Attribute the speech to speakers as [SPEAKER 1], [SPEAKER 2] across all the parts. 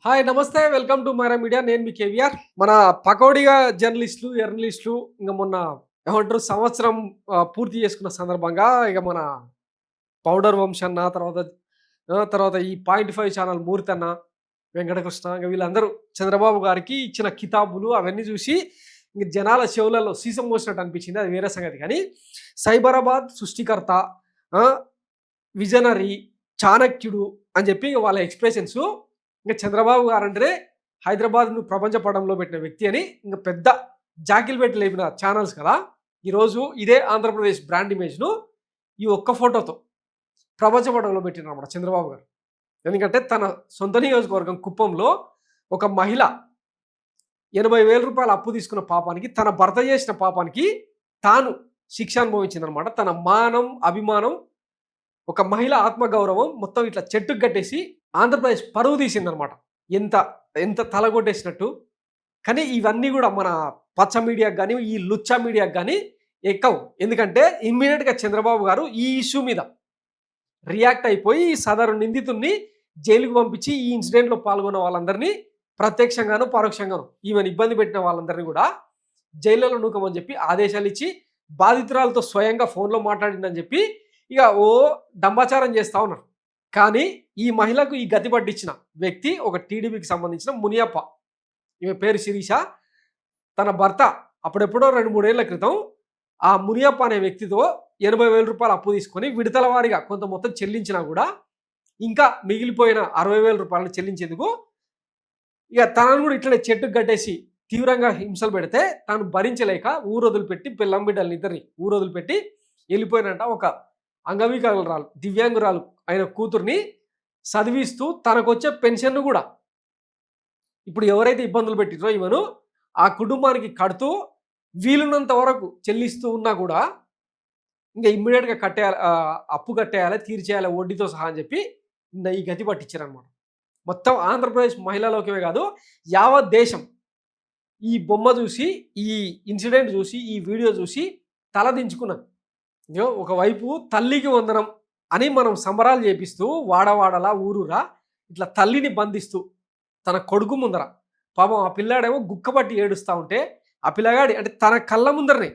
[SPEAKER 1] Hi నమస్తే welcome to Myra media. నేను మీ కేవీఆర్. మన పకోడిగా జర్నలిస్టులు, జర్నలిస్టులు ఇంక మొన్న ఏమంటారు సంవత్సరం పూర్తి చేసుకున్న సందర్భంగా ఇక మన పౌడర్ వంశన్న తర్వాత ఈ పాయింట్ 5 ఛానల్ మూర్తన్న, వెంకటకృష్ణ ఇంక వీళ్ళందరూ చంద్రబాబు గారికి ఇచ్చిన కితాబులు అవన్నీ చూసి ఇంక జనాల చెవులలో సీసం మోసినట్టు అనిపించింది. అది వేరే సంగతి. కానీ సైబరాబాద్ సృష్టికర్త, విజనరీ, చాణక్యుడు అని చెప్పి వాళ్ళ ఎక్స్ప్రెషన్స్ ఇంకా చంద్రబాబు గారు అంటే హైదరాబాద్ను ప్రపంచ పటంలో పెట్టిన వ్యక్తి అని ఇంకా పెద్ద జాకిల్ పెట్టి లేపిన ఛానల్స్ కదా. ఈరోజు ఇదే ఆంధ్రప్రదేశ్ బ్రాండ్ ఇమేజ్ను ఈ ఒక్క ఫోటోతో ప్రపంచ పటంలో పెట్టినమాట చంద్రబాబు గారు. ఎందుకంటే తన సొంత నియోజకవర్గం కుప్పంలో ఒక మహిళ 80,000 రూపాయలు అప్పు తీసుకున్న పాపానికి, తన భర్త చేసిన పాపానికి తాను శిక్ష అనుభవించిందనమాట. తన మానం, అభిమానం, ఒక మహిళ ఆత్మగౌరవం మొత్తం ఇట్లా చెట్టుకు కట్టేసి ఆంధ్రప్రదేశ్ పరువు తీసిందనమాట. ఎంత ఎంత తలగొట్టేసినట్టు. కానీ ఇవన్నీ కూడా మన పచ్చ మీడియాకు కానీ, ఈ లుచ్చా మీడియాకు కానీ ఎక్కవు. ఎందుకంటే ఇమ్మీడియట్గా చంద్రబాబు గారు ఈ ఇష్యూ మీద రియాక్ట్ అయిపోయి సదరు నిందితుడిని జైలుకు పంపించి ఈ ఇన్సిడెంట్లో పాల్గొన్న వాళ్ళందరినీ ప్రత్యక్షంగాను పరోక్షంగాను ఈమెను ఇబ్బంది పెట్టిన వాళ్ళందరినీ కూడా జైల్లో నూకమని చెప్పి ఆదేశాలు ఇచ్చి బాధితురాలతో స్వయంగా ఫోన్లో మాట్లాడిందని చెప్పి ఇక డంబాచారం చేస్తూ ఉన్నారు. కానీ ఈ మహిళకు ఈ గతి పట్టించిన వ్యక్తి ఒక టీడీపీకి సంబంధించిన మునియప్ప. ఈమె పేరు శిరీష. తన భర్త అప్పుడెప్పుడో 2-3 ఏళ్ల క్రితం ఆ మునియప్ప అనే వ్యక్తితో 80,000 రూపాయలు అప్పు తీసుకొని విడతల వారీగా కొంత మొత్తం చెల్లించినా కూడా ఇంకా మిగిలిపోయిన 60,000 రూపాయలను చెల్లించేందుకు ఇక తనను కూడా ఇట్లనే చెట్టుకు కట్టేసి తీవ్రంగా హింసలు పెడితే తాను భరించలేక ఊరొదులుపెట్టి పిల్లం బిడ్డలని ఇద్దరిని ఊరొదులుపెట్టి వెళ్ళిపోయినట్ట ఒక అంగవికలురాలు, దివ్యాంగురాలు అయిన కూతుర్ని చదివిస్తూ తనకొచ్చే పెన్షన్ను కూడా ఇప్పుడు ఎవరైతే ఇబ్బందులు పెట్టిరో ఈమెను ఆ కుటుంబానికి కడుతూ వీలున్నంత వరకు చెల్లిస్తూ ఉన్నా కూడా ఇంకా ఇమ్మీడియట్గా కట్టేయాలి, అప్పు కట్టేయాలి, తీర్చేయాలి వడ్డీతో సహా అని చెప్పి ఈ గతి పట్టించారనమాట. మొత్తం ఆంధ్రప్రదేశ్ మహిళలోకే కాదు యావత్ దేశం ఈ బొమ్మ చూసి, ఈ ఇన్సిడెంట్ చూసి, ఈ వీడియో చూసి తలదించుకున్నాను. ఒకవైపు తల్లికి వందనం అని మనం సంబరాలు చేపిస్తూ వాడవాడలా ఊరూరా ఇట్లా తల్లిని బంధిస్తూ తన కొడుకు ముందర పాపం ఆ పిల్లాడేమో గుక్కబట్టి ఏడుస్తూ ఉంటే ఆ పిల్లగాడి అంటే తన కళ్ళ ముందరనే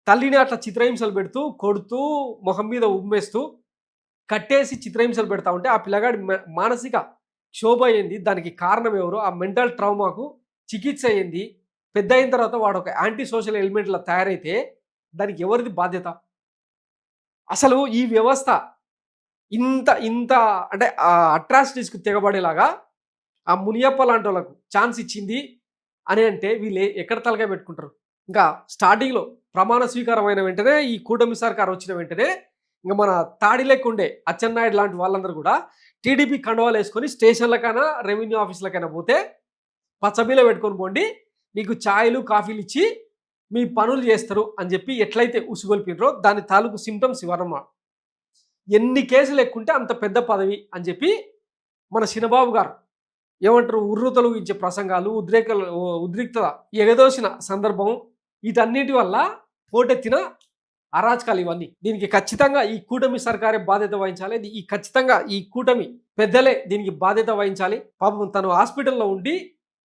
[SPEAKER 1] తల్లిని అట్లా చిత్రహింసలు పెడుతూ కొడుతూ మొహం మీద ఉమ్మేస్తూ కట్టేసి చిత్రహింసలు పెడతా ఉంటే ఆ పిల్లగాడి మానసిక క్షోభ అయ్యింది. దానికి కారణం ఎవరు? ఆ మెంటల్ ట్రామాకు చికిత్స అయ్యింది. పెద్ద అయిన తర్వాత వాడు ఒక యాంటీ సోషల్ ఎలిమెంట్లా తయారైతే దానికి ఎవరిది బాధ్యత? అసలు ఈ వ్యవస్థ ఇంత ఇంత అంటే ఆ అట్రాసిటీస్కి తెగబడేలాగా ఆ మునియప్ప లాంటి వాళ్ళకు ఛాన్స్ ఇచ్చింది అని అంటే వీళ్ళు ఎక్కడ తలకాయ పెట్టుకుంటారు? ఇంకా స్టార్టింగ్లో ప్రమాణ స్వీకారం అయిన వెంటనే ఈ కూటమి సర్కార్ వచ్చిన వెంటనే ఇంకా మన తాడిలెక్కుండే అచ్చెన్నాయుడు లాంటి వాళ్ళందరూ కూడా టీడీపీ కండువాలు వేసుకొని స్టేషన్లకైనా రెవెన్యూ ఆఫీసులకైనా పోతే పచ్చబీల పెట్టుకొని పోండి, నీకు ఛాయలు కాఫీలు ఇచ్చి మీ పనులు చేస్తారు అని చెప్పి ఎట్లయితే ఉసుగొల్పినరో దాని తాలూకు సిమ్టమ్స్ ఇవ్వరమ్మా. ఎన్ని కేసులు ఎక్కుంటే అంత పెద్ద పదవి అని చెప్పి మన చిన్నబాబు గారు ఏమంటారు ఉర్రూతలు ఇచ్చే ప్రసంగాలు, ఉద్రిక్తత ఎగదోసిన సందర్భం, వీటన్నిటి వల్ల పోటెత్తిన అరాచకాలు ఇవన్నీ. దీనికి ఖచ్చితంగా ఈ కూటమి సర్కారే బాధ్యత వహించాలి. ఈ ఖచ్చితంగా ఈ కూటమి పెద్దలే దీనికి బాధ్యత వహించాలి. పాపం తను హాస్పిటల్లో ఉండి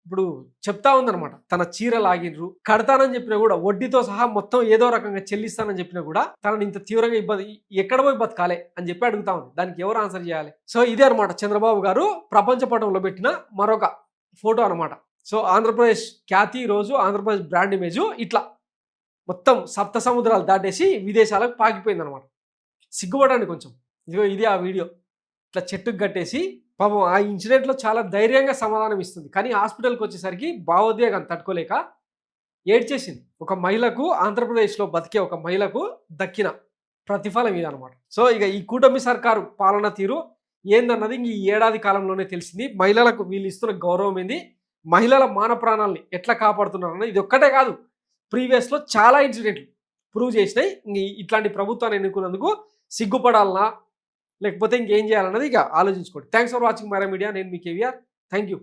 [SPEAKER 1] ఇప్పుడు చెప్తా ఉందనమాట, తన చీర లాగినరు, కడతానని చెప్పినా కూడా వడ్డీతో సహా మొత్తం ఏదో రకంగా చెల్లిస్తానని చెప్పినా కూడా తనని ఇంత తీవ్రంగా ఇబ్బంది ఎక్కడ పోయి బతకాలే అని చెప్పి అడుగుతా ఉంది. దానికి ఎవరు ఆన్సర్ చేయాలి? సో ఇదే అనమాట చంద్రబాబు గారు ప్రపంచ పటంలో పెట్టిన మరొక ఫోటో అనమాట. సో ఆంధ్రప్రదేశ్ ఖ్యాతి ఈరోజు ఆంధ్రప్రదేశ్ బ్రాండ్ ఇమేజ్ ఇట్లా మొత్తం సప్త సముద్రాలు దాటేసి విదేశాలకు పాకిపోయింది అనమాట. సిగ్గుపడండి కొంచెం. ఇదిగో ఇది ఆ వీడియో. ఇట్లా చెట్టుకు కట్టేసి పాపం ఆ ఇన్సిడెంట్లో చాలా ధైర్యంగా సమాధానం ఇస్తుంది. కానీ హాస్పిటల్కి వచ్చేసరికి భావోద్వేగాన్ని తట్టుకోలేక ఏడ్చేసింది. ఒక మహిళకు, ఆంధ్రప్రదేశ్లో బతికే ఒక మహిళకు దక్కిన ప్రతిఫలం ఇది అనమాట. సో ఇక ఈ కూటమి సర్కారు పాలన తీరు ఏందన్నది ఈ ఏడాది కాలంలోనే తెలిసింది. మహిళలకు వీళ్ళు ఇస్తున్న గౌరవం ఏంది, మహిళల మాన ప్రాణాలని ఎట్లా కాపాడుతున్నారన్నది ఇది ఒక్కటే కాదు, ప్రీవియస్లో చాలా ఇన్సిడెంట్లు ప్రూవ్ చేసినాయి. ఇట్లాంటి ప్రభుత్వాన్ని ఎన్నుకున్నందుకు సిగ్గుపడాలనా లేకపోతే ఇంకేం చేయాలన్నది ఇక ఆలోచించుకోండి. Thanks for watching Maira media. నేను మీ కేవీఆర్. Thank you.